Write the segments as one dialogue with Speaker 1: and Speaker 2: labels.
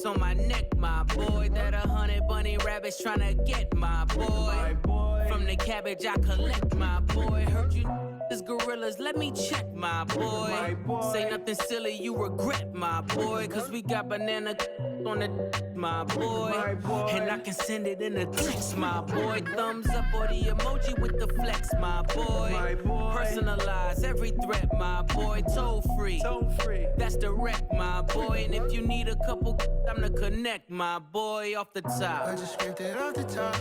Speaker 1: tats on my neck, my boy. That 100 bunny rabbits tryna get, my boy. From the cabbage I collect, my boy. Heard you is gorillas, let me check, my boy. Say nothing silly, you regret, my boy. Cause we got banana on the my boy. And I can send it in a text, my boy. Thumbs up or the emoji with the flex, my boy. Personalize every threat, my boy. Toll free, that's direct, my boy. And if you need a couple, I'm the connect, my boy. Off the top,
Speaker 2: I just scraped it off the top,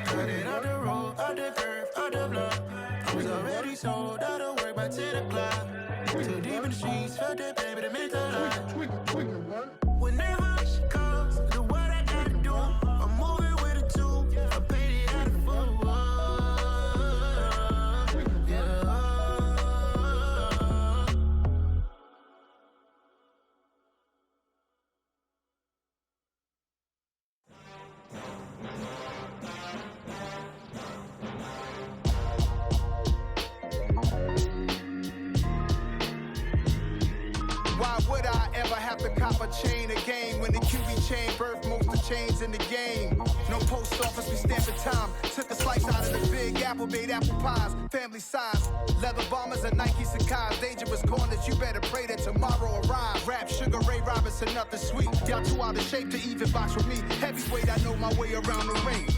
Speaker 2: cut it off the road, off the curve, off the block. I was already sold out of work by 10 o'clock. Too deep in the streets, felt that baby, the mental lie. When that hush comes, do what I gotta do. I'm moving with a two, I paid it out of full.
Speaker 3: Why would I ever have to cop a chain again when the QB chain birthed most of the chains in the game? No post office, we stamping time. Took a slice out of the big apple, made apple pies, family size. Leather bombers and Nike Sacai's. Dangerous corners, you better pray that tomorrow arrives. Rap, Sugar Ray Robinson, nothing sweet. Y'all too out of shape to even box with me. Heavyweight, I know my way around the ring.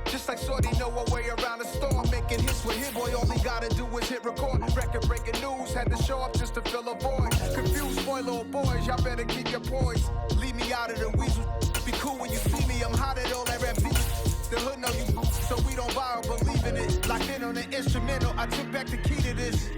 Speaker 3: Just like Shorty know a way around the storm. Making hits with Hit Boy, all he gotta do is hit record. Record breaking news, had to show up just to fill a void. Confused boy, little boys, y'all better keep your poise. Leave me out of the weasel. Be cool when you see me, I'm hot at all that rap beat. The hood know you, so we don't borrow, believe in it. Locked in on the instrumental, I took back the key to this.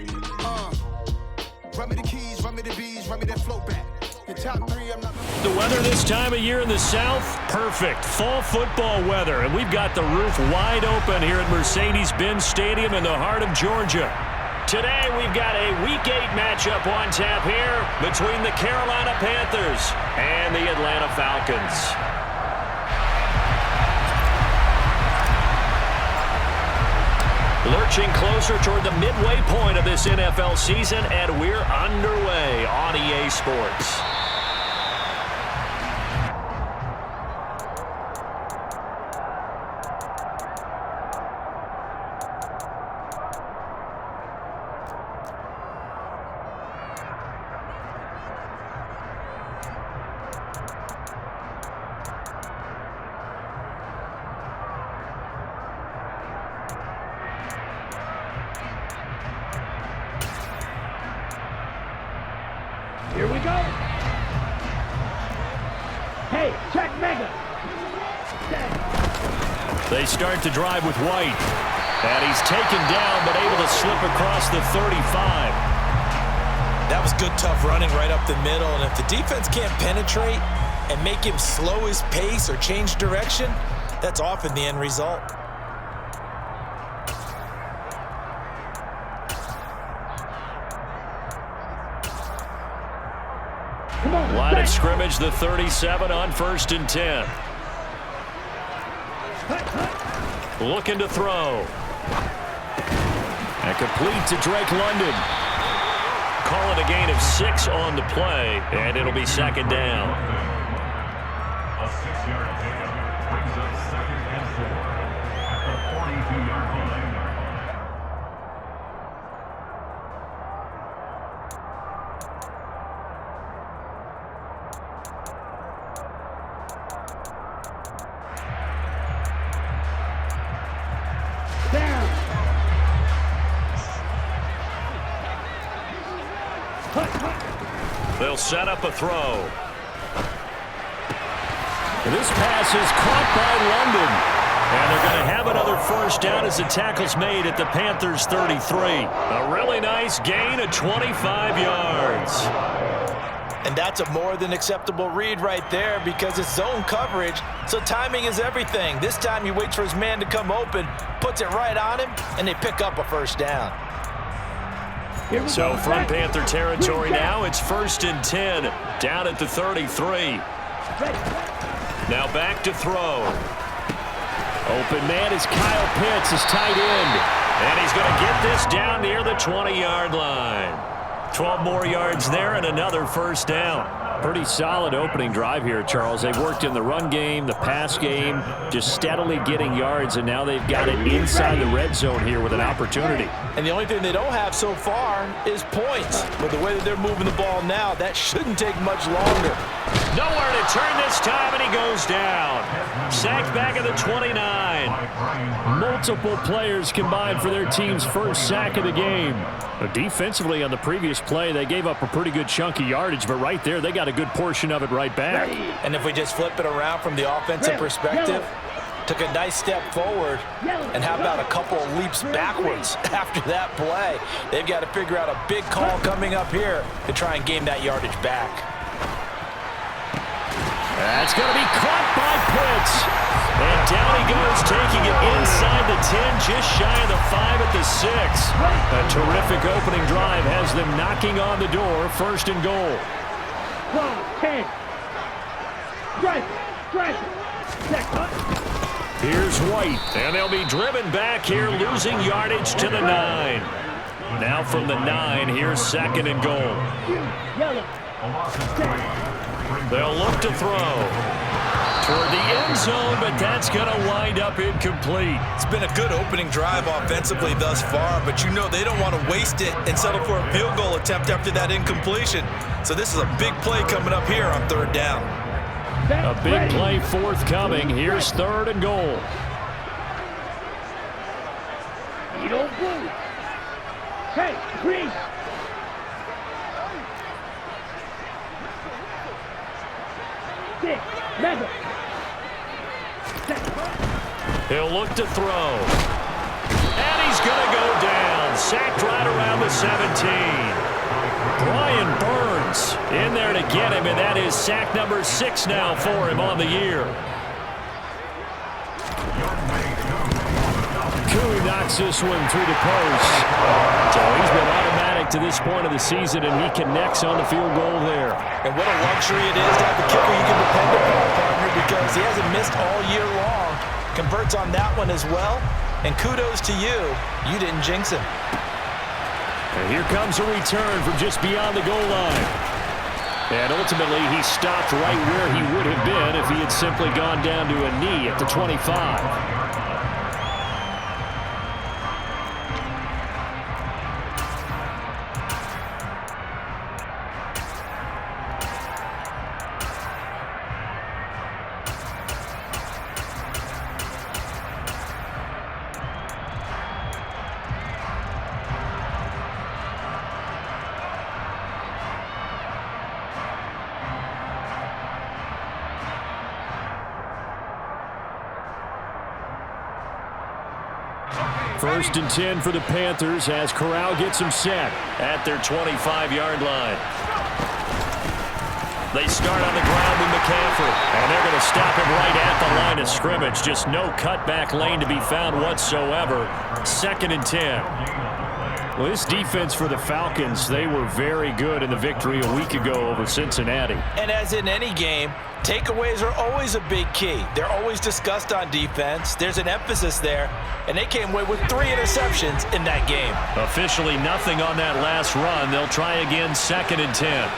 Speaker 3: Run me the keys, run me the bees, run me that flow back. Your top three, I'm not.
Speaker 4: The weather this time of year in the South, perfect. Fall football weather, and we've got the roof wide open here at Mercedes-Benz Stadium in the heart of Georgia. Today, we've got a Week 8 matchup on tap here between the Carolina Panthers and the Atlanta Falcons. Lurching closer toward the midway point of this NFL season, and we're underway on EA Sports.
Speaker 5: Here we go. Hey, check Mega.
Speaker 4: They start to drive with White. And he's taken down, but able to slip across the 35.
Speaker 6: That was good, tough running right up the middle. And if the defense can't penetrate and make him slow his pace or change direction, that's often the end result.
Speaker 4: Line of scrimmage, the 37 on 1st and 10. Looking to throw. And complete to Drake London. Call it a gain of 6 on the play, and it'll be 2nd down.
Speaker 7: A 6-yard pickup brings up 2nd and 4 at the 42-yard line.
Speaker 4: They'll set up a throw. This pass is caught by London. And they're going to have another 1st down as the tackle's made at the Panthers 33. A really nice gain of 25 yards.
Speaker 6: And that's a more than acceptable read right there because it's zone coverage, so timing is everything. This time he waits for his man to come open, puts it right on him, and they pick up a 1st down.
Speaker 4: So from Panther territory now, it's 1st and 10, down at the 33. Now back to throw. Open man is Kyle Pitts, his tight end. And he's going to get this down near the 20-yard line. 12 more yards there and another 1st down. Pretty solid opening drive here, Charles. They've worked in the run game, the pass game, just steadily getting yards, and now they've got it inside the red zone here with an opportunity.
Speaker 6: And the only thing they don't have so far is points. But the way that they're moving the ball now, that shouldn't take much longer.
Speaker 4: Nowhere to turn this time, and he goes down. Sacked back at the 29. Multiple players combined for their team's first sack of the game. Defensively on the previous play, they gave up a pretty good chunk of yardage, but right there, they got a good portion of it right back.
Speaker 6: And if we just flip it around from the offensive perspective, took a nice step forward, and how about a couple of leaps backwards after that play? They've got to figure out a big call coming up here to try and gain that yardage back.
Speaker 4: That's going to be caught by Pitts. And down he goes, taking it inside the 10, just shy of the 5 at the 6. A terrific opening drive has them knocking on the door, 1st and goal.
Speaker 5: 10. Strike.
Speaker 4: Here's White, and they'll be driven back here, losing yardage to the 9. Now from the 9, here's 2nd and goal. They'll look to throw toward the end zone, but that's going to wind up incomplete.
Speaker 6: It's been a good opening drive offensively thus far, but you know they don't want to waste it and settle for a field goal attempt after that incompletion. So this is a big play coming up here on 3rd down.
Speaker 4: A big play forthcoming. Here's 3rd and goal.
Speaker 5: You don't move. Hey, please. Mega.
Speaker 4: He'll look to throw. And he's going to go down. Sacked right around the 17. Brian Burns in there to get him, and that is sack number 6 now for him on the year. Koo knocks this one through the post. So he's been automatic to this point of the season, and he connects on the field goal there.
Speaker 6: And what a luxury it is to have the kicker you can depend upon, partner, because he hasn't missed all year long. Converts on that one as well. And kudos to you. You didn't jinx him.
Speaker 4: And here comes a return from just beyond the goal line. And ultimately, he stopped right where he would have been if he had simply gone down to a knee at the 25. First and 10 for the Panthers as Corral gets him set at their 25-yard line. They start on the ground with McCaffrey, and they're going to stop him right at the line of scrimmage. Just no cutback lane to be found whatsoever. 2nd and 10. Well, this defense for the Falcons, they were very good in the victory a week ago over Cincinnati.
Speaker 6: And as in any game, takeaways are always a big key. They're always discussed on defense. There's an emphasis there, and they came away with 3 interceptions in that game.
Speaker 4: Officially nothing on that last run. They'll try again 2nd and 10.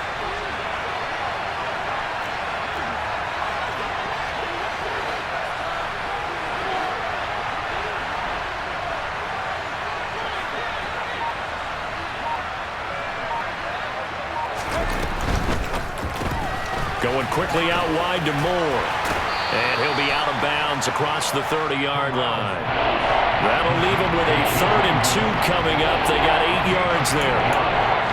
Speaker 4: Going quickly out wide to Moore. And he'll be out of bounds across the 30-yard line. That'll leave him with a 3rd and 2 coming up. They got 8 yards there.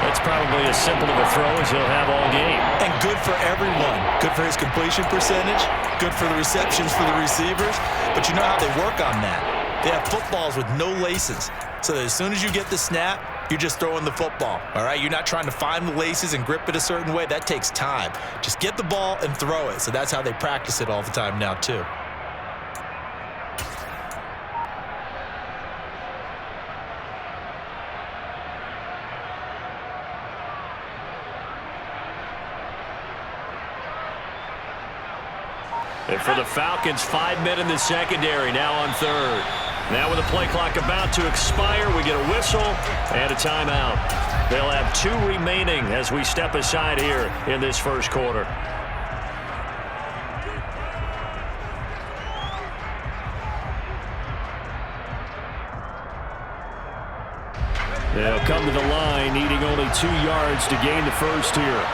Speaker 4: That's probably as simple of a throw as he'll have all game.
Speaker 6: And good for everyone. Good for his completion percentage. Good for the receptions for the receivers. But you know how they work on that. They have footballs with no laces. So that as soon as you get the snap, you're just throwing the football, all right? You're not trying to find the laces and grip it a certain way. That takes time. Just get the ball and throw it. So that's how they practice it all the time now, too.
Speaker 4: And for the Falcons, 5 men in the secondary, now on 3rd. Now with the play clock about to expire, we get a whistle and a timeout. They'll have 2 remaining as we step aside here in this first quarter. They'll come to the line, needing only 2 yards to gain the first here.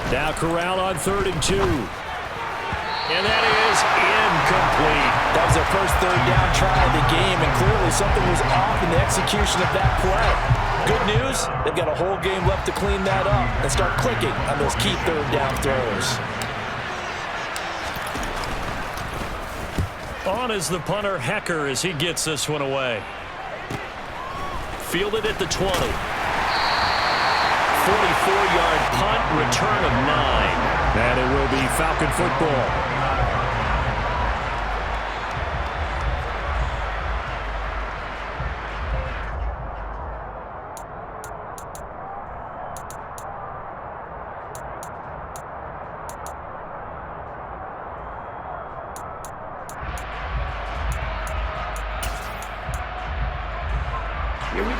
Speaker 4: Now Corral on 3rd and 2. And that is incomplete.
Speaker 6: That was their first 3rd down try of the game, and clearly something was off in the execution of that play. Good news, they've got a whole game left to clean that up and start clicking on those key 3rd down throws.
Speaker 4: On is the punter, Hecker, as he gets this one away. Fielded at the 20. 44-yard punt, return of 9. And it will be Falcon football.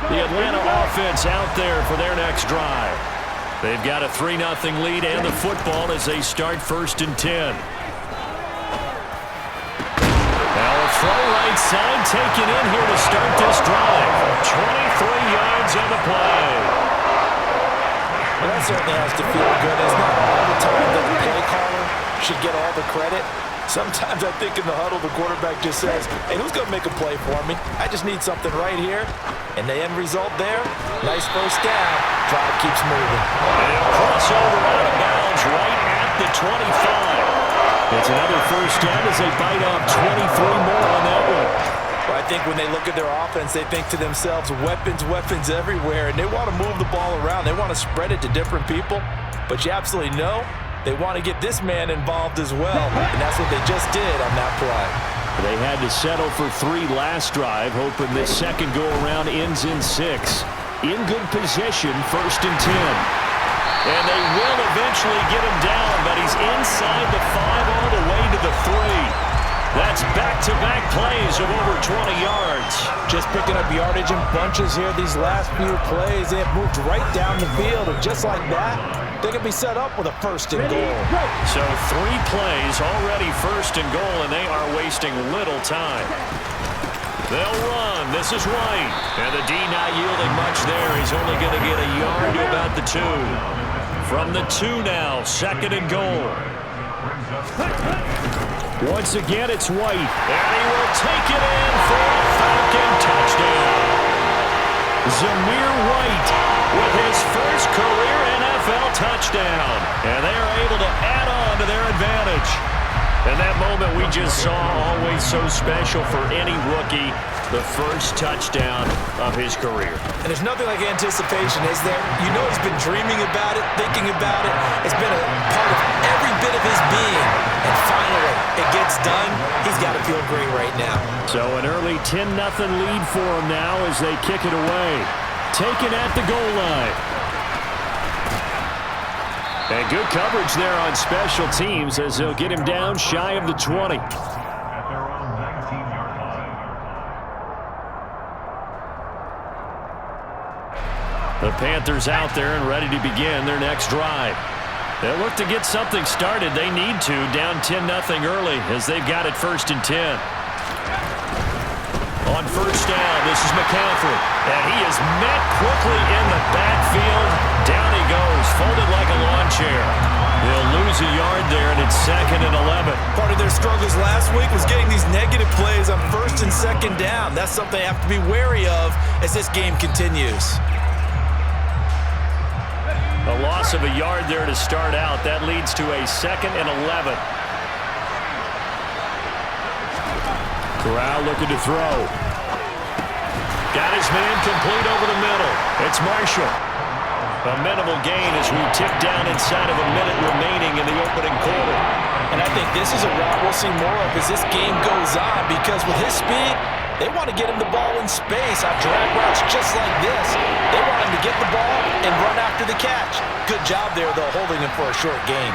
Speaker 4: The Atlanta offense out there for their next drive. They've got a 3-0 lead and the football as they start 1st and 10. Now a throw right side taken in here to start this drive. 23 yards on the play.
Speaker 6: Well, that certainly has to feel good. It's not all the time that the play caller should get all the credit. Sometimes I think in the huddle, the quarterback just says, hey, who's going to make a play for me? I just need something right here. And the end result there, nice first down. Drive keeps moving.
Speaker 4: And a crossover out of bounds right at the 25. It's another first down as they bite off 23 more on that one.
Speaker 6: Well, I think when they look at their offense, they think to themselves, weapons, weapons everywhere. And they want to move the ball around. They want to spread it to different people. But you absolutely know they want to get this man involved as well. And that's what they just did on that play.
Speaker 4: They had to settle for 3 last drive, hoping this second go-around ends in 6. In good position, 1st and 10. And they will eventually get him down, but he's inside the 5 all the way to the 3. That's back-to-back plays of over 20 yards.
Speaker 6: Just picking up yardage in bunches here these last few plays. They have moved right down the field, and just like that, they can be set up with a 1st and goal.
Speaker 4: So 3 plays already 1st and goal, and they are wasting little time. They'll run. This is White. And the D not yielding much there. He's only going to get a yard to about the 2. From the 2 now, 2nd and goal. Once again, it's White. And he will take it in for a Falcon touchdown. Zamir White with his first career NFL touchdown. And they are able to add on to their advantage. And that moment we just saw, always so special for any rookie, the first touchdown of his career.
Speaker 6: And there's nothing like anticipation, is there? You know he's been dreaming about it, thinking about it. It's been a part of every bit of his being. And finally, it gets done. He's got to feel great right now.
Speaker 4: So an early 10-0 lead for him now as they kick it away. Taken at the goal line. And good coverage there on special teams as they'll get him down shy of the 20.
Speaker 7: At their own 19-yard line.
Speaker 4: The Panthers out there and ready to begin their next drive. They'll look to get something started. They need to, down 10-0 early as they've got it 1st and 10. On 1st down, this is McCaffrey. And he is met quickly in the backfield. Down he goes, folded like a lawn chair. They'll lose a yard there, and it's 2nd and 11.
Speaker 6: Part of their struggles last week was getting these negative plays on 1st and 2nd down. That's something they have to be wary of as this game continues.
Speaker 4: A loss of a yard there to start out. That leads to a 2nd and 11. Corral looking to throw. Got his man complete over the middle. It's Marshall. A minimal gain as we tick down inside of a minute remaining in the opening quarter.
Speaker 6: And I think this is a route we'll see more of as this game goes on, because with his speed, They want to get him the ball in space on drag routes just like this. They want him to get the ball and run after the catch. Good job there, though, holding him for a short gain.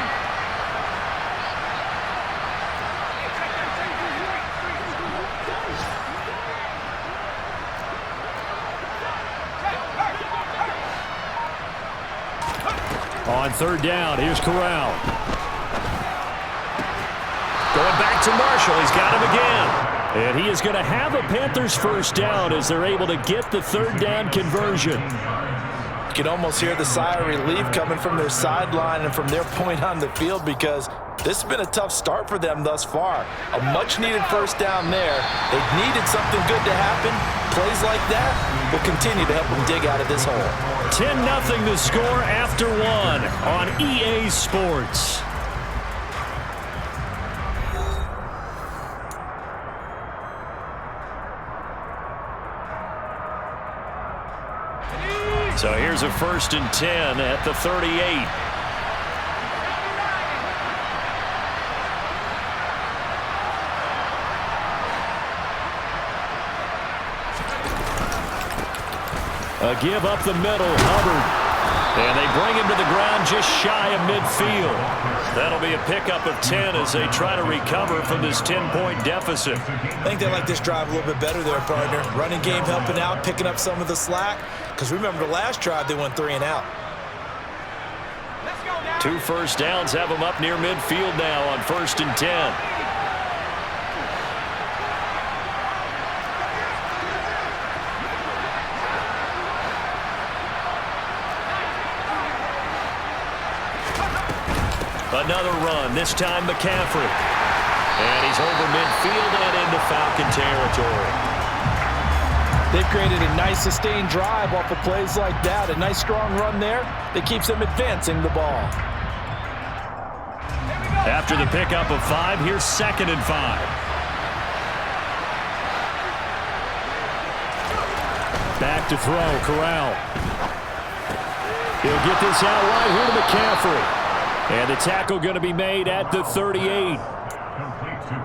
Speaker 4: On third down, here's Corral. Going back to Marshall. He's got him again. And he is going to have a Panthers first down as they're able to get the third down conversion.
Speaker 6: You can almost hear the sigh of relief coming from their sideline and from their point on the field because this has been a tough start for them thus far. A much-needed first down there. They needed something good to happen. Plays like that will continue to help them dig out of this hole.
Speaker 4: 10-0 the score after one on EA Sports. So here's a 1st and 10 at the 38. A give up the middle, Hubbard. And they bring him to the ground just shy of midfield. That'll be a pickup of 10 as they try to recover from this 10-point deficit.
Speaker 6: I think they like this drive a little bit better there, partner. Running game helping out, picking up some of the slack. Because remember the last drive, they went 3 and out.
Speaker 4: 2 first downs have them up near midfield now on 1st and 10. Another run, this time McCaffrey. And he's over midfield and into Falcon territory.
Speaker 6: They've created a nice sustained drive off of plays like that. A nice strong run there that keeps them advancing the ball.
Speaker 4: After the pickup of 5, here's 2nd and 5. Back to throw, Corral. He'll get this out right here to McCaffrey. And the tackle going to be made at the 38.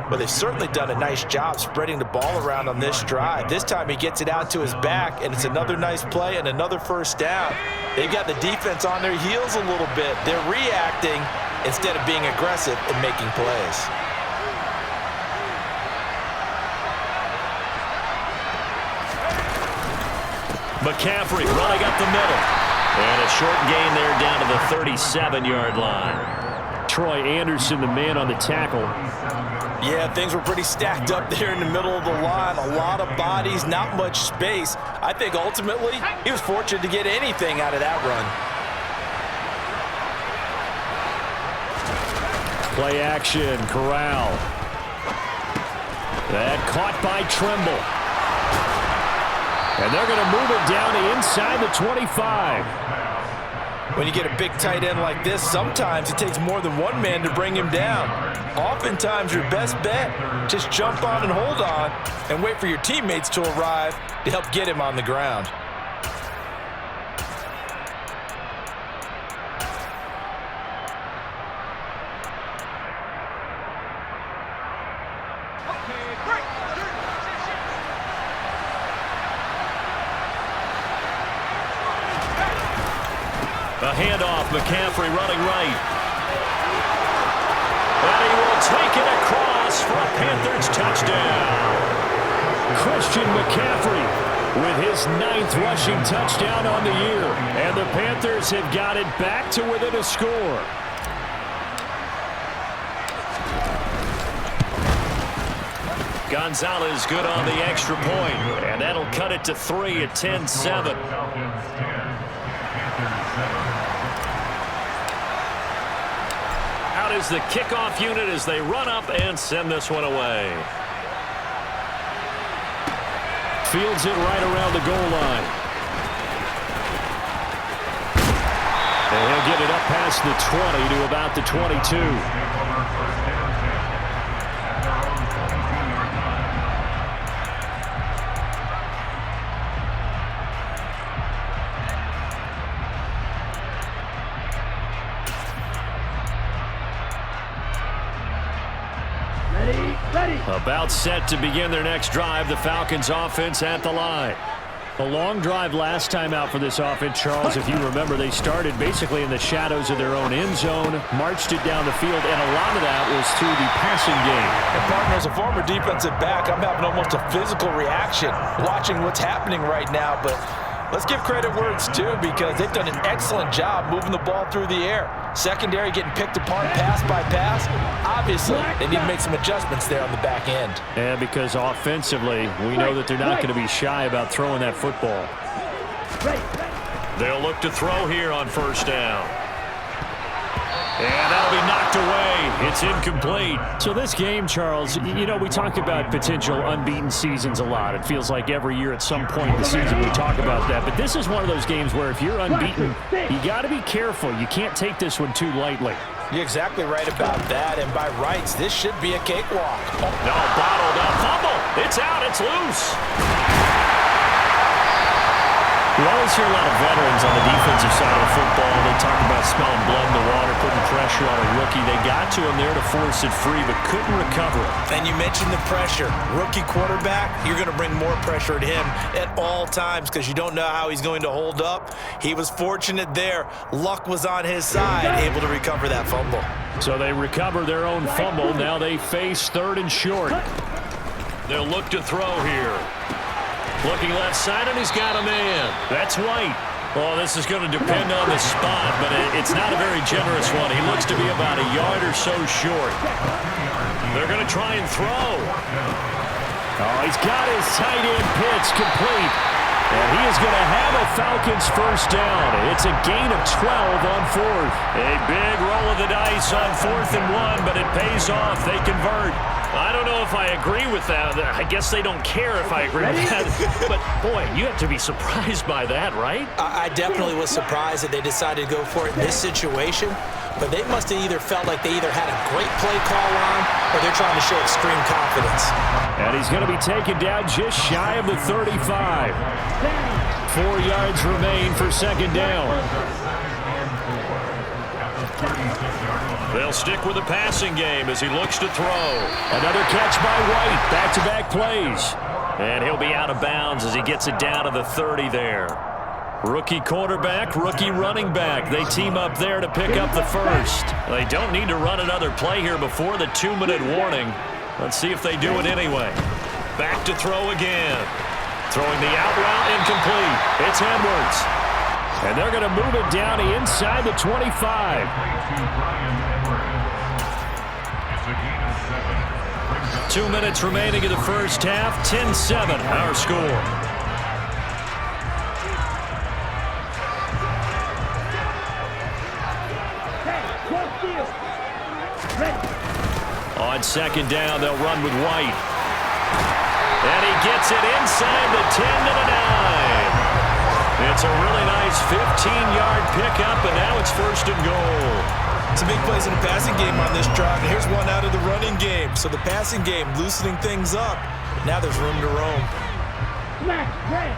Speaker 6: Well, they've certainly done a nice job spreading the ball around on this drive. This time he gets it out to his back, and it's another nice play and another first down. They've got the defense on their heels a little bit. They're reacting instead of being aggressive and making plays.
Speaker 4: McCaffrey running up the middle. And a short gain there down to the 37-yard line. Troy Anderson, the man on the tackle.
Speaker 6: Yeah, things were pretty stacked up there in the middle of the line. A lot of bodies, not much space. I think ultimately he was fortunate to get anything out of that run.
Speaker 4: Play action, Corral. That caught by Trimble. And they're going to move it down to inside the 25.
Speaker 6: When you get a big tight end like this, sometimes it takes more than one man to bring him down. Oftentimes, your best bet, just jump on and hold on and wait for your teammates to arrive to help get him on the ground.
Speaker 4: A handoff, McCaffrey running right. And he will take it across for a Panthers touchdown. Christian McCaffrey with his 9th rushing touchdown on the year. And the Panthers have got it back to within a score. Gonzalez good on the extra point. And that'll cut it to 3 at 10-7. Out is the kickoff unit as they run up and send this one away. Fields it right around the goal line. And he'll get it up past the 20 to about the 22.
Speaker 5: Ready.
Speaker 4: About set to begin their next drive. The Falcons offense at the line. A long drive last time out for this offense, Charles. If you remember, they started basically in the shadows of their own end zone, marched it down the field, and a lot of that was through the passing game.
Speaker 6: And partner, as a former defensive back, I'm having almost a physical reaction watching what's happening right now. But let's give credit where it's due, because they've done an excellent job moving the ball through the air. Secondary getting picked apart pass by pass. Obviously, they need to make some adjustments there on the back end.
Speaker 4: And because offensively, we know that they're not going to be shy about throwing that football. They'll look to throw here on first down. And that'll be knocked away. It's incomplete. So this game, Charles, you know, we talk about potential unbeaten seasons a lot. It feels like every year at some point in the season we talk about that. But this is one of those games where if you're unbeaten, you got to be careful. You can't take this one too lightly.
Speaker 6: You're exactly right about that. And by rights, this should be a cakewalk.
Speaker 4: Oh, no, bottled up. Fumble. It's out. It's loose. We always hear a lot of veterans on the defensive side of football. They talk about smelling blood in the water, putting pressure on a rookie. They got to him there to force it free, but couldn't recover it.
Speaker 6: And you mentioned the pressure. Rookie quarterback, you're going to bring more pressure at him at all times because you don't know how he's going to hold up. He was fortunate there. Luck was on his side, able to recover that fumble.
Speaker 4: So they recover their own fumble. Now they face 3rd and short. They'll look to throw here. Looking left side, and he's got a man. That's White. Oh, this is going to depend on the spot, but it's not a very generous one. He looks to be about a yard or so short. They're going to try and throw. Oh, he's got his tight end pitch complete. And he is going to have a Falcons first down. It's a gain of 12 on 4th. A big roll of the dice on 4th and 1, but it pays off. They convert. I don't know if I agree with that. I guess they don't care if I agree with that. But, boy, you have to be surprised by that, right?
Speaker 6: I definitely was surprised that they decided to go for it in this situation. But they must have either felt like they either had a great play call on or they're trying to show extreme confidence.
Speaker 4: And he's going to be taken down just shy of the 35. 4 yards remain for 2nd down. They'll stick with the passing game as he looks to throw. Another catch by White. Back-to-back plays. And he'll be out of bounds as he gets it down to the 30 there. Rookie quarterback, rookie running back. They team up there to pick up the first. They don't need to run another play here before the 2-minute warning. Let's see if they do it anyway. Back to throw again. Throwing the out route incomplete. It's Edwards. And they're going to move it down inside the 25. 2 minutes remaining in the first half. 10-7 our score. On 2nd down, they'll run with White. And he gets it inside the 10 to the 9. It's a really nice 15-yard pickup, and now it's 1st and goal.
Speaker 6: Some big plays in the passing game on this drive, and here's one out of the running game. So the passing game loosening things up. Now there's room to roam.
Speaker 5: Smash, red.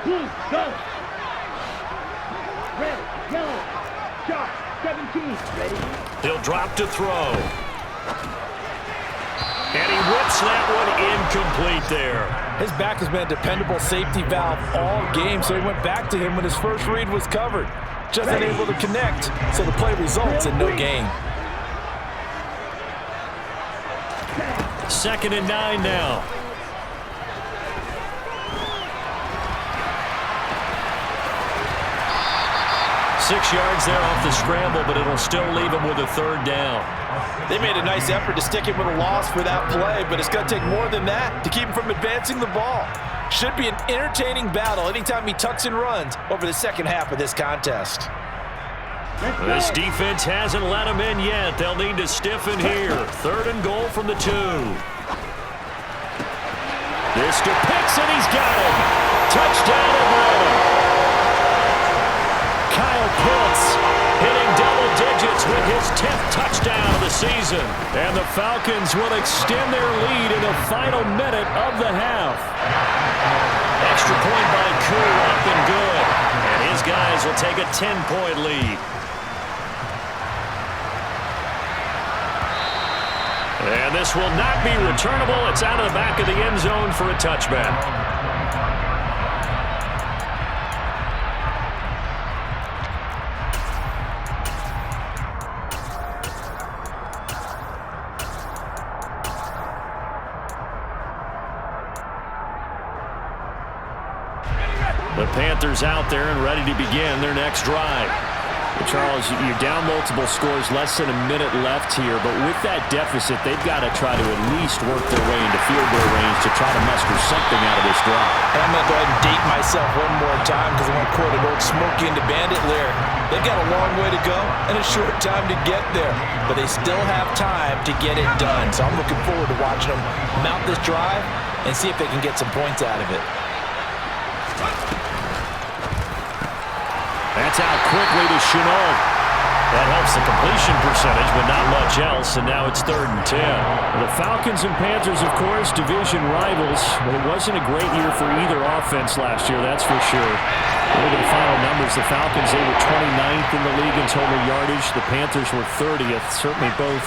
Speaker 5: Blue, go. Red, yellow, sharp, 17. Ready?
Speaker 4: He'll drop to throw. And he whips that one incomplete there.
Speaker 6: His back has been a dependable safety valve all game, so he went back to him when his first read was covered. Just unable to connect, so the play results in no gain.
Speaker 4: 2nd and 9 now. Six yards there off the scramble, but it'll still leave him with a 3rd down.
Speaker 6: They made a nice effort to stick him with a loss for that play, but it's going to take more than that to keep him from advancing the ball. Should be an entertaining battle anytime he tucks and runs over the second half of this contest.
Speaker 4: This defense hasn't let him in yet. They'll need to stiffen here. 3rd and goal from the 2. This to Pitts, and he's got him. Touchdown Atlanta. Kyle Pitts hitting double digits with his 10th touchdown of the season. And the Falcons will extend their lead in the final minute of the half. Extra point by Koo up and good. And his guys will take a 10-point lead. this will not be returnable. It's out of the back of the end zone for a touchback. The Panthers out there and ready to begin their next drive. Charles, you're down multiple scores, less than a minute left here, but with that deficit, they've got to try to at least work their way into field goal range to try to muster something out of this drive.
Speaker 6: And I'm going to go ahead and date myself one more time because I want to quote an old Smokey and the Bandit lyric. They've got a long way to go and a short time to get there, but they still have time to get it done. So I'm looking forward to watching them mount this drive and see if they can get some points out of it.
Speaker 4: That's out quickly to Chenault. That helps the completion percentage, but not much else, and now it's 3rd and 10. The Falcons and Panthers, of course, division rivals. But it wasn't a great year for either offense last year, that's for sure. Look at the final numbers. The Falcons, they were 29th in the league in total yardage. The Panthers were 30th. Certainly both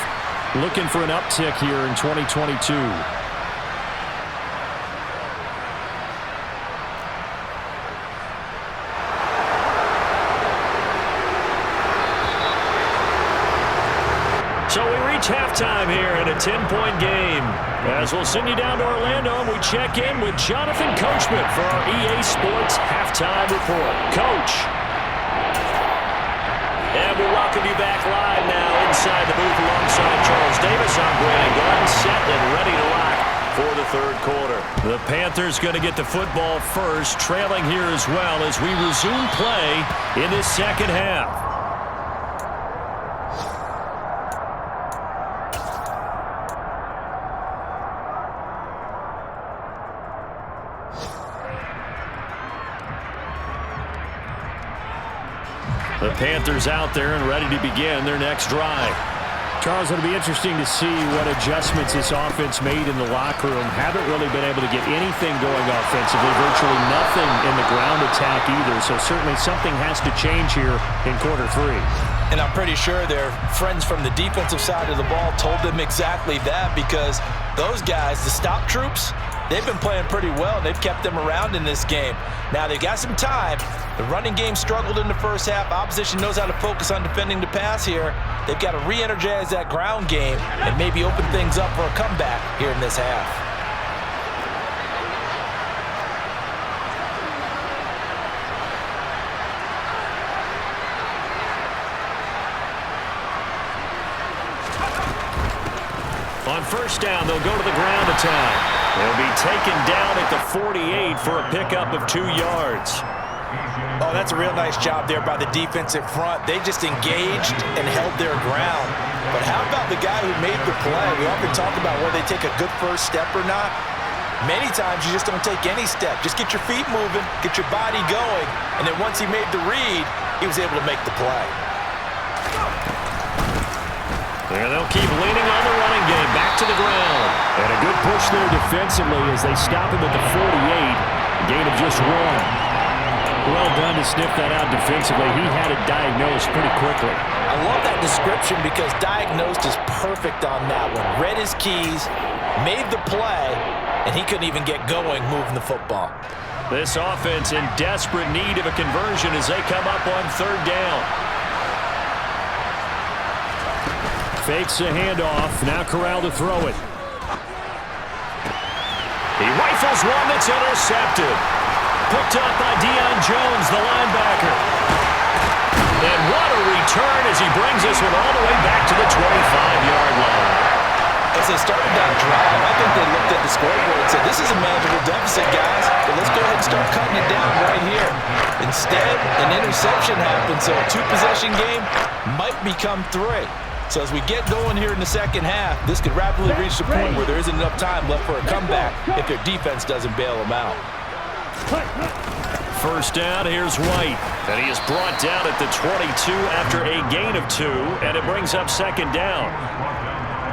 Speaker 4: looking for an uptick here in 2022. So we reach halftime here in a 10-point game. As we'll send you down to Orlando, and we check in with Jonathan Coachman for our EA Sports Halftime Report. Coach. And we welcome you back live now inside the booth alongside Charles Davis. I'm Brandon Garden, set and ready to rock for the 3rd quarter. The Panthers going to get the football first, trailing here as well as we resume play in this 2nd half. The Panthers out there and ready to begin their next drive. Charles, it'll be interesting to see what adjustments this offense made in the locker room. Haven't really been able to get anything going offensively, virtually nothing in the ground attack either, so certainly something has to change here in quarter 3.
Speaker 6: And I'm pretty sure their friends from the defensive side of the ball told them exactly that, because those guys, the stop troops, they've been playing pretty well, and they've kept them around in this game. Now, they've got some time. The running game struggled in the first half. Opposition knows how to focus on defending the pass here. They've got to re-energize that ground game and maybe open things up for a comeback here in this half.
Speaker 4: On first down, they'll go to the ground attack. They'll be taken down at the 48 for a pickup of 2 yards.
Speaker 6: Oh, that's a real nice job there by the defensive front. They just engaged and held their ground. But how about the guy who made the play? We often talk about whether they take a good first step or not. Many times you just don't take any step. Just get your feet moving, get your body going, and then once he made the read, he was able to make the play.
Speaker 4: And they'll keep leaning on the running game, back to the ground. And a good push there defensively as they stop him at the 48. A gain of just 1. Well done to sniff that out defensively. He had it diagnosed pretty quickly.
Speaker 6: I love that description because diagnosed is perfect on that one. Read his keys, made the play, and he couldn't even get going moving the football.
Speaker 4: This offense in desperate need of a conversion as they come up on 3rd down. Fakes a handoff. Now Corral to throw it. He rifles one that's intercepted. Picked up by Deion Jones, the linebacker. And what a return as he brings this one all the way back to the 25-yard line.
Speaker 6: As they started that drive, I think they looked at the scoreboard and said, this is a manageable deficit, guys, but let's go ahead and start cutting it down right here. Instead, an interception happened, so a 2-possession game might become 3. So as we get going here in the 2nd half, this could rapidly reach the point where there isn't enough time left for a comeback if their defense doesn't bail them out.
Speaker 4: First down, here's White. And he is brought down at the 22 after a gain of 2, and it brings up 2nd down.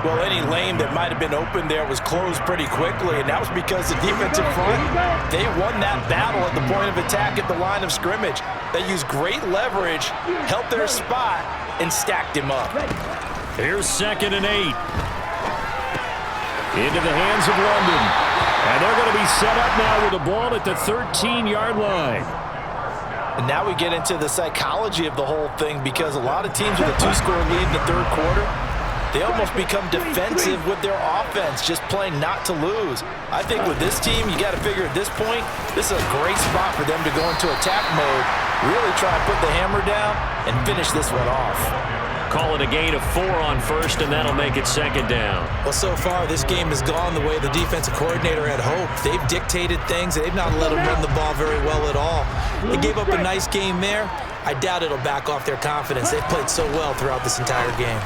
Speaker 6: Well, any lane that might have been open there was closed pretty quickly, and that was because the defensive front, they won that battle at the point of attack at the line of scrimmage. They used great leverage, held their spot, and stacked him up.
Speaker 4: Here's 2nd and 8. Into the hands of London. And they're going to be set up now with the ball at the 13-yard line.
Speaker 6: And now we get into the psychology of the whole thing, because a lot of teams with a 2-score lead in the third quarter, they almost become defensive with their offense, just playing not to lose. I think with this team, you got to figure at this point, this is a great spot for them to go into attack mode, really try and put the hammer down and finish this one off.
Speaker 4: Call it a gain of 4 on first, and that'll make it second down.
Speaker 6: Well, so far, this game has gone the way the defensive coordinator had hoped. They've dictated things. They've not let them run the ball very well at all. They gave up a nice game there. I doubt it'll back off their confidence. They've played so well throughout this entire game.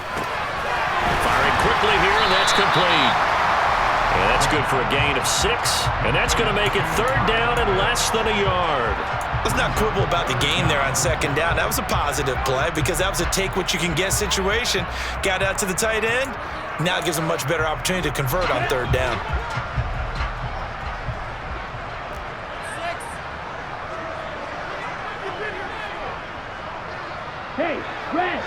Speaker 4: Firing quickly here, and that's complete. And that's good for a gain of 6, and that's going to make it third down and less than a yard.
Speaker 6: Let's not quibble about the gain there on second down. That was a positive play because that was a take-what-you-can-get situation. Got out to the tight end. Now it gives them a much better opportunity to convert on third down.
Speaker 5: Hey, red.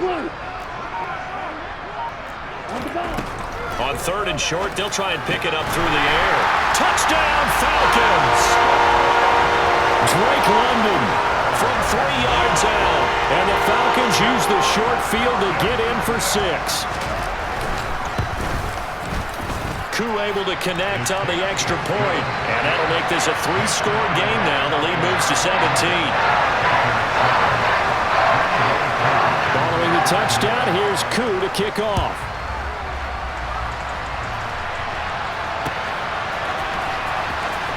Speaker 5: Blue.
Speaker 4: On third and short, they'll try and pick it up through the air. Touchdown, Falcons! Drake London from 3 yards out. And the Falcons use the short field to get in for 6. Koo able to connect on the extra point. And that'll make this a 3-score game now. The lead moves to 17. Following the touchdown, here's Koo to kick off.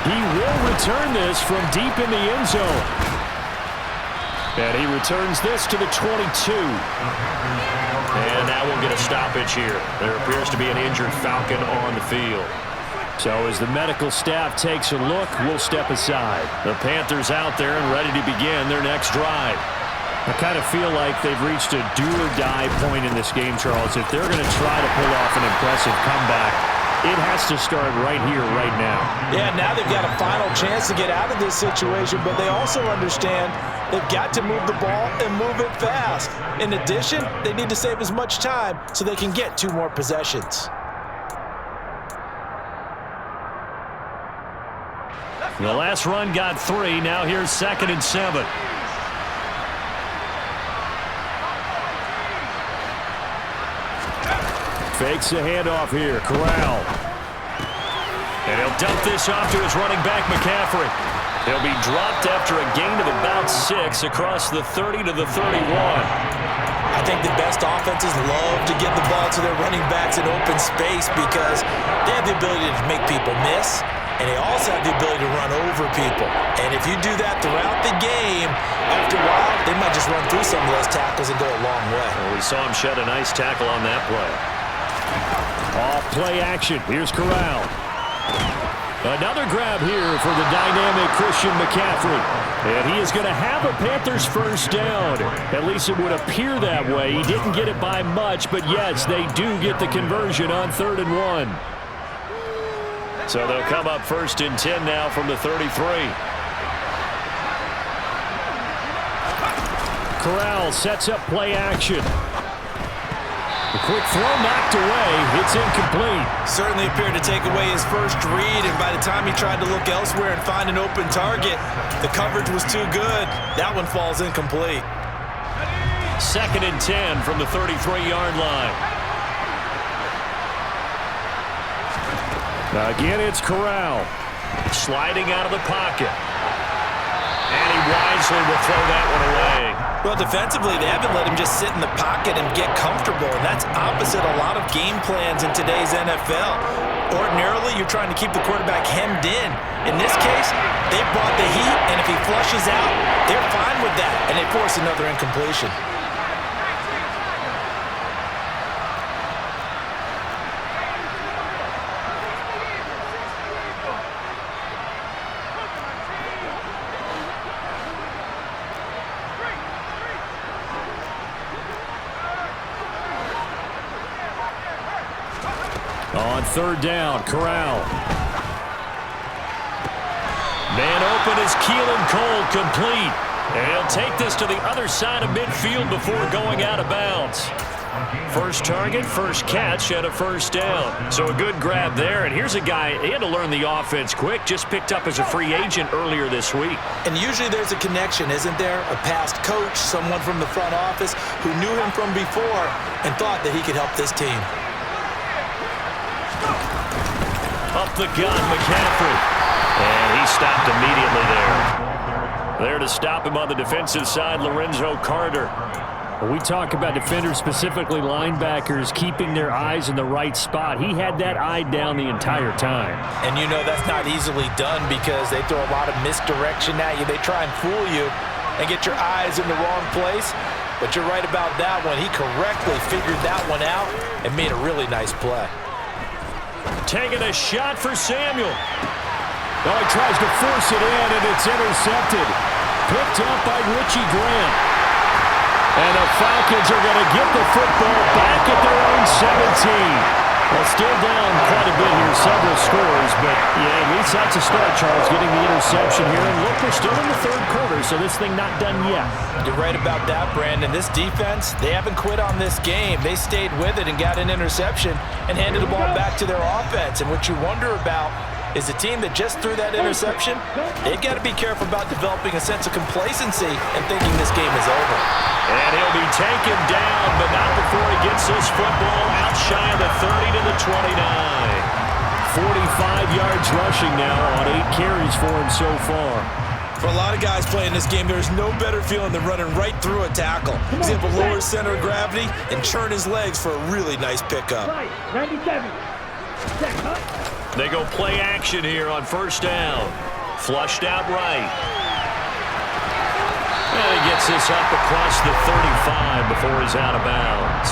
Speaker 4: He will return this from deep in the end zone. And he returns this to the 22. And now we'll get a stoppage here. There appears to be an injured Falcon on the field. So as the medical staff takes a look, we'll step aside. The Panthers out there and ready to begin their next drive. I kind of feel like they've reached a do-or-die point in this game, Charles. If they're going to try to pull off an impressive comeback, it has to start right here, right now.
Speaker 6: Yeah, now they've got a final chance to get out of this situation, but they also understand they've got to move the ball and move it fast. In addition, they need to save as much time so they can get 2 more possessions.
Speaker 4: The last run got 3. Now here's 2nd and 7. Fakes the handoff here. Corral. And he'll dump this off to his running back, McCaffrey. He'll be dropped after a gain of about 6 across the 30 to the 31.
Speaker 6: I think the best offenses love to get the ball to their running backs in open space because they have the ability to make people miss, and they also have the ability to run over people. And if you do that throughout the game, after a while, they might just run through some of those tackles and go a long way.
Speaker 4: Well, we saw him shed a nice tackle on that play. Off play action. Here's Corral. Another grab here for the dynamic Christian McCaffrey. And he is going to have a Panthers first down. At least it would appear that way. He didn't get it by much, but yes, they do get the conversion on 3rd and 1. So they'll come up 1st and 10 now from the 33. Corral sets up play action. A quick throw knocked away. It's incomplete.
Speaker 6: Certainly appeared to take away his first read, and by the time he tried to look elsewhere and find an open target, the coverage was too good. That one falls incomplete.
Speaker 4: 2nd and 10 from the 33-yard line. Now again, it's Corral. Sliding out of the pocket. And he wisely will throw that one away.
Speaker 6: Well, defensively, they haven't let him just sit in the pocket and get comfortable, and that's opposite a lot of game plans in today's NFL. Ordinarily, you're trying to keep the quarterback hemmed in. In this case, they brought the heat, and if he flushes out, they're fine with that, and they force another incompletion.
Speaker 4: On 3rd down, Corral. Man open is Keelan Cole, complete. And he'll take this to the other side of midfield before going out of bounds. First target, first catch, and a first down. So a good grab there. And here's a guy, he had to learn the offense quick, just picked up as a free agent earlier this week.
Speaker 6: And usually there's a connection, isn't there? A past coach, someone from the front office who knew him from before and thought that he could help this team.
Speaker 4: Up the gun, McCaffrey. And he stopped immediately there. There to stop him on the defensive side, Lorenzo Carter.
Speaker 8: We talk about defenders, specifically linebackers, keeping their eyes in the right spot. He had that eye down the entire time.
Speaker 6: And you know that's not easily done because they throw a lot of misdirection at you. They try and fool you and get your eyes in the wrong place. But you're right about that one. He correctly figured that one out and made a really nice play.
Speaker 4: Taking a shot for Samuel.
Speaker 8: Oh, he tries to force it in, and it's intercepted. Picked up by Richie Grant. And the Falcons are going to get the football back at their own 17. Well, still down quite a bit here, several scores, but yeah, at least that's a start, Charles, getting the interception here. And look, we're still in the third quarter, so this thing not done yet.
Speaker 6: You're right about that, Brandon. This defense, they haven't quit on this game. They stayed with it and got an interception and handed the ball back to their offense. And what you wonder about is the team that just threw that interception, they've got to be careful about developing a sense of complacency and thinking this game is over.
Speaker 4: And he'll be taken down, but not before he gets this football out shy of the 30 to the 29.
Speaker 8: 45 yards rushing now on 8 carries for him so far.
Speaker 6: For a lot of guys playing this game, there's no better feeling than running right through a tackle. He's able to lower his center of gravity and churn his legs for a really nice pickup.
Speaker 5: 97.
Speaker 4: They go play action here on first down. Flushed out right. And he gets this up across the 35 before he's out of bounds.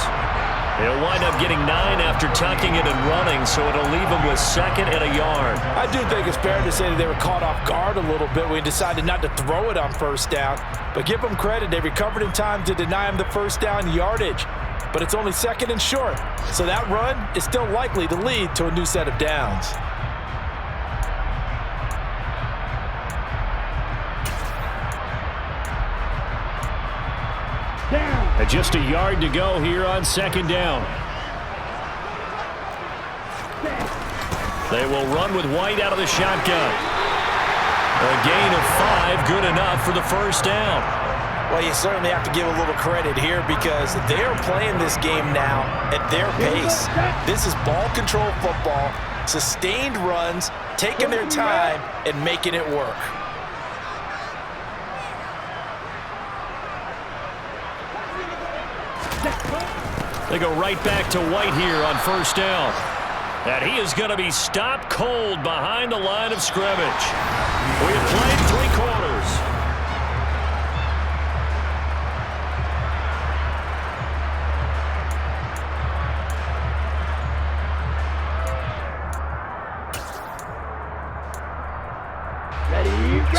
Speaker 4: He'll wind up getting 9 after tucking it and running, so it'll leave him with second and a yard.
Speaker 6: I do think it's fair to say that they were caught off guard a little bit when he decided not to throw it on first down. But give them credit, they recovered in time to deny him the first down yardage. But it's only second and short, so that run is still likely to lead to a new set of downs.
Speaker 8: And just a yard to go here on second down.
Speaker 4: They will run with White out of the shotgun. A gain of 5, good enough for the first down.
Speaker 6: Well, you certainly have to give a little credit here because they're playing this game now at their pace. This is ball control football, sustained runs, taking their time, and making it work.
Speaker 4: They go right back to White here on first down. And he is going to be stopped cold behind the line of scrimmage. We have played 3 quarters.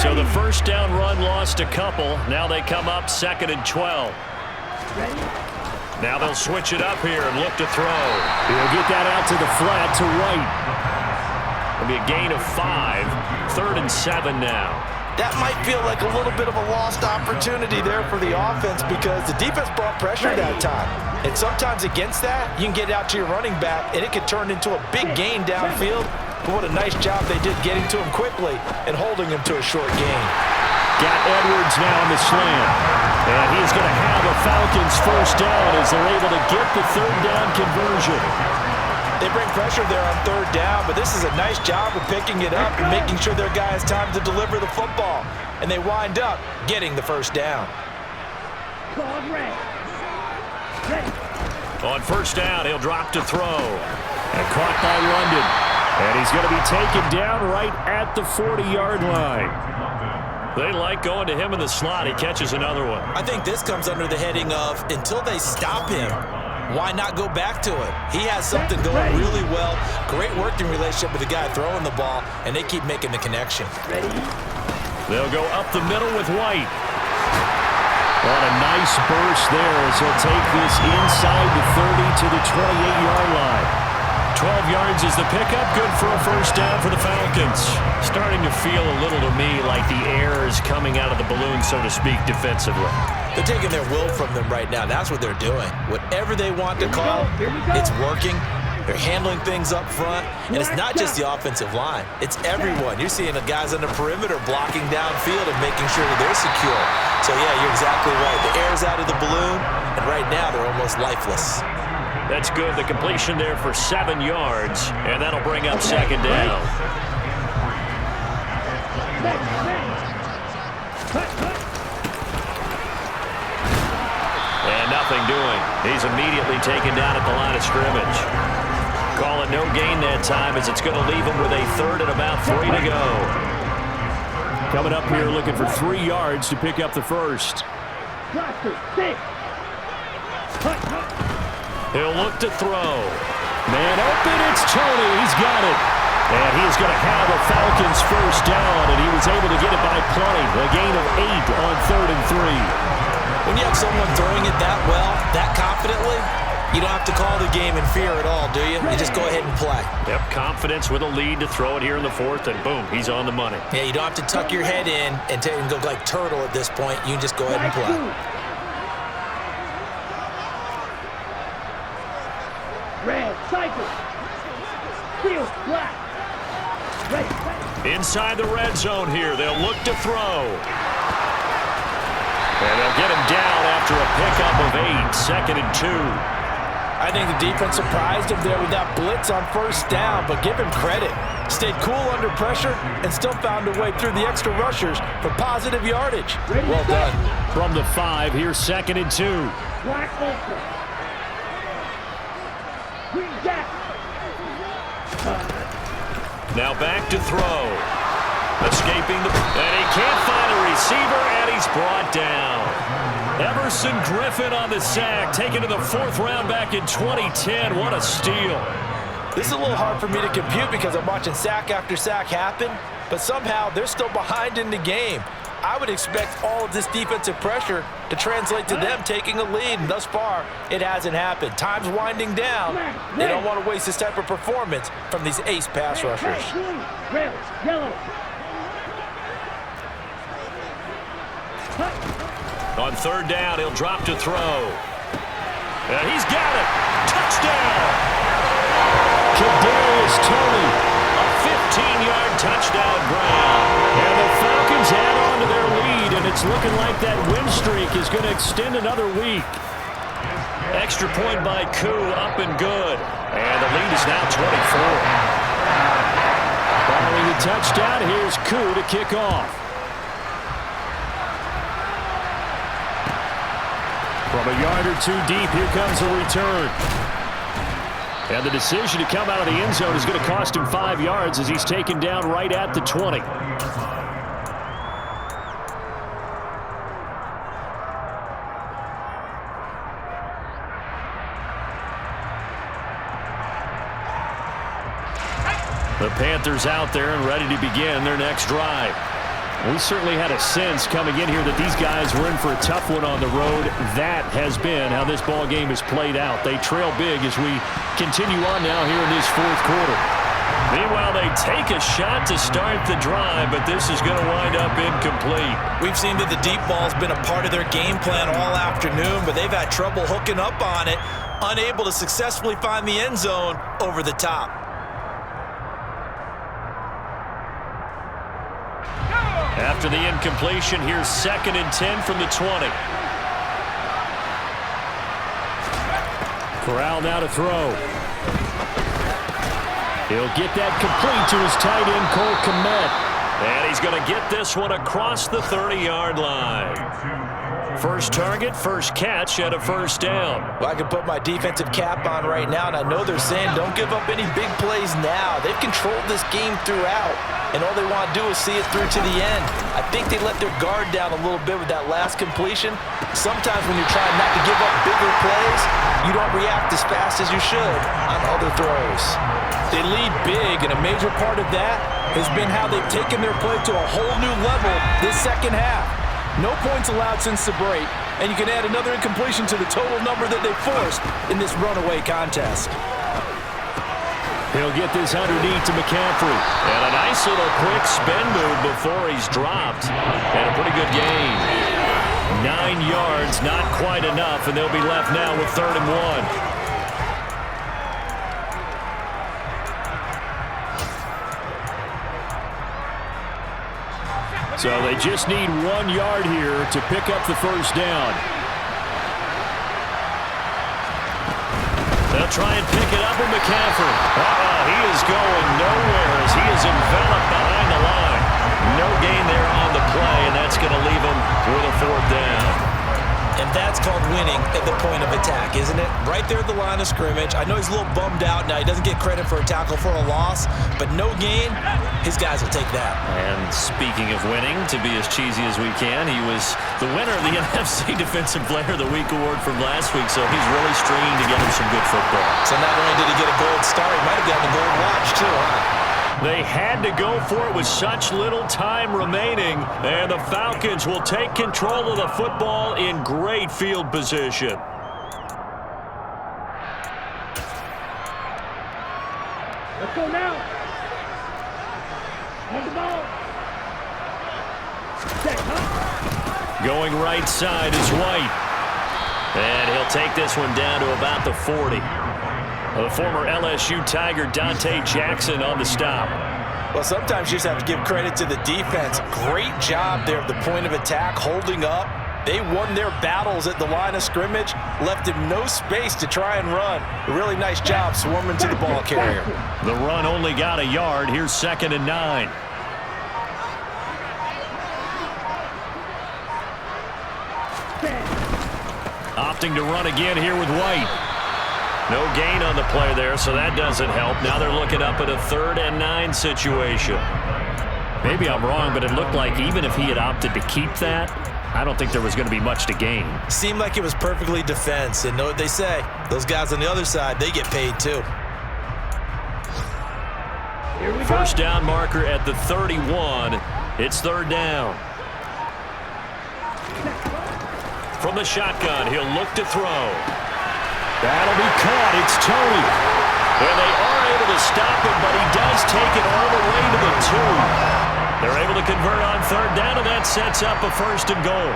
Speaker 4: So the first down run lost a couple. Now they come up 2nd and 12. Now they'll switch it up here and look to throw.
Speaker 8: He'll get that out to the flat to White.
Speaker 4: It'll be a gain of 5. 3rd and 7 now.
Speaker 6: That might feel like a little bit of a lost opportunity there for the offense because the defense brought pressure that time. And sometimes against that, you can get out to your running back, and it could turn into a big gain downfield. But what a nice job they did getting to him quickly and holding him to a short gain.
Speaker 8: Got Edwards now on the slant.
Speaker 4: And he's going to have a Falcons first down as they're able to get the 3rd down conversion.
Speaker 6: They bring pressure there on 3rd down, but this is a nice job of picking it up and making sure their guy has time to deliver the football. And they wind up getting the first down.
Speaker 4: On first down, he'll drop to throw. And caught by London. And he's going to be taken down right at the 40-yard line. They like going to him in the slot. He catches another one.
Speaker 6: I think this comes under the heading of until they stop him, why not go back to it? He has something going really well. Great working relationship with the guy throwing the ball, and they keep making the connection.
Speaker 4: They'll go up the middle with White. What a nice burst there as he'll take this inside the 30 to the 28-yard line. 12 yards is the pickup. Good for a first down for the Falcons. Starting to feel a little to me like the air is coming out of the balloon, so to speak, defensively.
Speaker 6: They're taking their will from them right now. That's what they're doing. Whatever they want to call, it's working. They're handling things up front. And it's not just the offensive line. It's everyone. You're seeing the guys on the perimeter blocking downfield and making sure that they're secure. So, yeah, you're exactly right. The air's out of the balloon, and right now they're almost lifeless.
Speaker 4: That's good. The completion there for 7 yards, and that'll bring up second down. And nothing doing. He's immediately taken down at the line of scrimmage. Call it no gain that time as it's going to leave him with a third and about 3 to go. Coming up here looking for 3 yards to pick up the first. He'll look to throw. Man open, it's Tony. He's got it. And he's going to have a Falcons first down, and he was able to get it by plenty. A gain of 8 on 3rd and 3.
Speaker 6: When you have someone throwing it that well, that confidently, you don't have to call the game in fear at all, do you? You just go ahead and play.
Speaker 4: Yep, confidence with a lead to throw it here in the 4th, and boom, he's on the money.
Speaker 6: Yeah, you don't have to tuck your head in and go like turtle at this point. You can just go ahead and play.
Speaker 5: Red, cycle. Field, black.
Speaker 4: Inside the red zone here, they'll look to throw. And they'll get him down after a pickup of 8, 2nd and 2.
Speaker 6: I think the defense surprised him there with that blitz on first down, but give him credit. Stayed cool under pressure and still found a way through the extra rushers for positive yardage. Well done.
Speaker 4: From the 5, here's 2nd and 2.
Speaker 5: Black ultra. Green jack.
Speaker 4: Now back to throw. Escaping and he can't find a receiver, and he's brought down. Everson Griffin on the sack, taken to the 4th round back in 2010. What a steal.
Speaker 6: This is a little hard for me to compute because I'm watching sack after sack happen, but somehow they're still behind in the game. I would expect all of this defensive pressure to translate to them taking a lead, and thus far, it hasn't happened. Time's winding down. They don't want to waste this type of performance from these ace pass rushers.
Speaker 5: Red, yellow.
Speaker 4: On 3rd down, he'll drop to throw. And he's got it. Touchdown. Kadarius Toney, a 15-yard touchdown grab. And the Falcons add on to their lead, and it's looking like that win streak is going to extend another week. Extra point by Koo, up and good. And the lead is now 24. Following the touchdown, here's Koo to kick off. From a yard or 2 deep, here comes a return. And the decision to come out of the end zone is going to cost him 5 yards as he's taken down right at the 20. The Panthers out there and ready to begin their next drive. We certainly had a sense coming in here that these guys were in for a tough one on the road. That has been how this ball game has played out. They trail big as we continue on now here in this 4th quarter. Meanwhile, they take a shot to start the drive, but this is going to wind up incomplete.
Speaker 6: We've seen that the deep ball's been a part of their game plan all afternoon, but they've had trouble hooking up on it, unable to successfully find the end zone over the top.
Speaker 4: After the incompletion, here's 2nd and 10 from the 20. Corral now to throw. He'll get that complete to his tight end, Cole Kmet. And he's going to get this one across the 30-yard line. First target, first catch at a first down.
Speaker 6: Well, I can put my defensive cap on right now, and I know they're saying don't give up any big plays now. They've controlled this game throughout, and all they want to do is see it through to the end. I think they let their guard down a little bit with that last completion. Sometimes when you're trying not to give up bigger plays, you don't react as fast as you should on other throws. They lead big, and a major part of that has been how they've taken their play to a whole new level this second half. No points allowed since the break, and you can add another incompletion to the total number that they forced in this runaway contest.
Speaker 8: He'll get this underneath to McCaffrey. And a nice little quick spin move before he's dropped. And a pretty good gain. 9 yards, not quite enough, and they'll be left now with 3rd and 1. So they just need 1 yard here to pick up the first down. They'll try and pick it up with McCaffrey. He is going nowhere as he is enveloped behind the line. No gain there on the play, and that's going to leave him with a 4th down.
Speaker 6: And that's called winning at the point of attack, isn't it? Right there at the line of scrimmage. I know he's a little bummed out now. He doesn't get credit for a tackle for a loss, but no gain, his guys will take that.
Speaker 4: And speaking of winning, to be as cheesy as we can, he was the winner of the NFC Defensive Player of the Week award from last week, so he's really stringing together some good football.
Speaker 6: So not only did he get a gold star, he might have gotten a gold watch too, huh?
Speaker 4: They had to go for it with such little time remaining, and the Falcons will take control of the football in great field position.
Speaker 5: Let's go now. Hold the ball. Check, huh?
Speaker 4: Going right side is White. And he'll take this one down to about the 40. The former LSU Tiger Dante Jackson on the stop.
Speaker 6: Well, sometimes you just have to give credit to the defense. Great job there at the point of attack, holding up. They won their battles at the line of scrimmage, left him no space to try and run. A really nice job swarming to the ball carrier.
Speaker 4: The run only got a yard. Here's 2nd and 9. Opting to run again here with White. No gain on the play there, so that doesn't help. Now they're looking up at a 3rd and 9 situation. Maybe I'm wrong, but it looked like even if he had opted to keep that, I don't think there was going to be much to gain.
Speaker 6: Seemed like it was perfectly defense, and know what they say. Those guys on the other side, they get paid too.
Speaker 4: First down marker at the 31. It's 3rd down. From the shotgun, he'll look to throw. That'll be caught. It's Tony. And they are able to stop him, but he does take it all the way to the 2. They're able to convert on 3rd down, and that sets up a 1st and goal.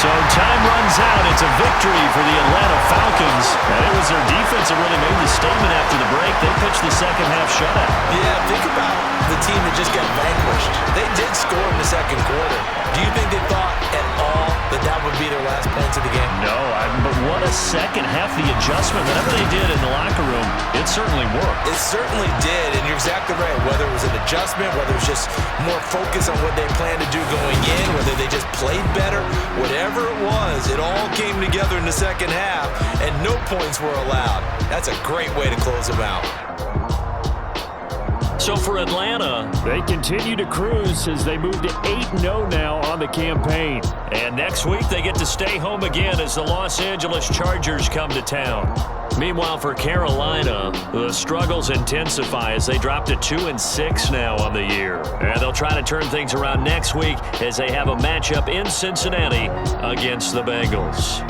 Speaker 4: So time runs out. It's a victory for the Atlanta Falcons. And it was their defense that really made the statement after the break. They pitched the second half shutout.
Speaker 6: Yeah, think about the team that just got vanquished. They did score in the 2nd quarter. Do you think they thought at all that that would be their last points of the game?
Speaker 4: No, but what a second half. The adjustment, whatever they did in the locker room, it certainly worked.
Speaker 6: It certainly did, and you're exactly right. Whether it was an adjustment, whether it was just more focus on what they planned to do going in, whether they just played better, whatever it was, it all came together in the 2nd half, and no points were allowed. That's a great way to close them out.
Speaker 4: So for Atlanta, they continue to cruise as they move to 8-0 now on the campaign. And next week they get to stay home again as the Los Angeles Chargers come to town. Meanwhile, for Carolina, the struggles intensify as they drop to 2-6 now on the year. And they'll try to turn things around next week as they have a matchup in Cincinnati against the Bengals.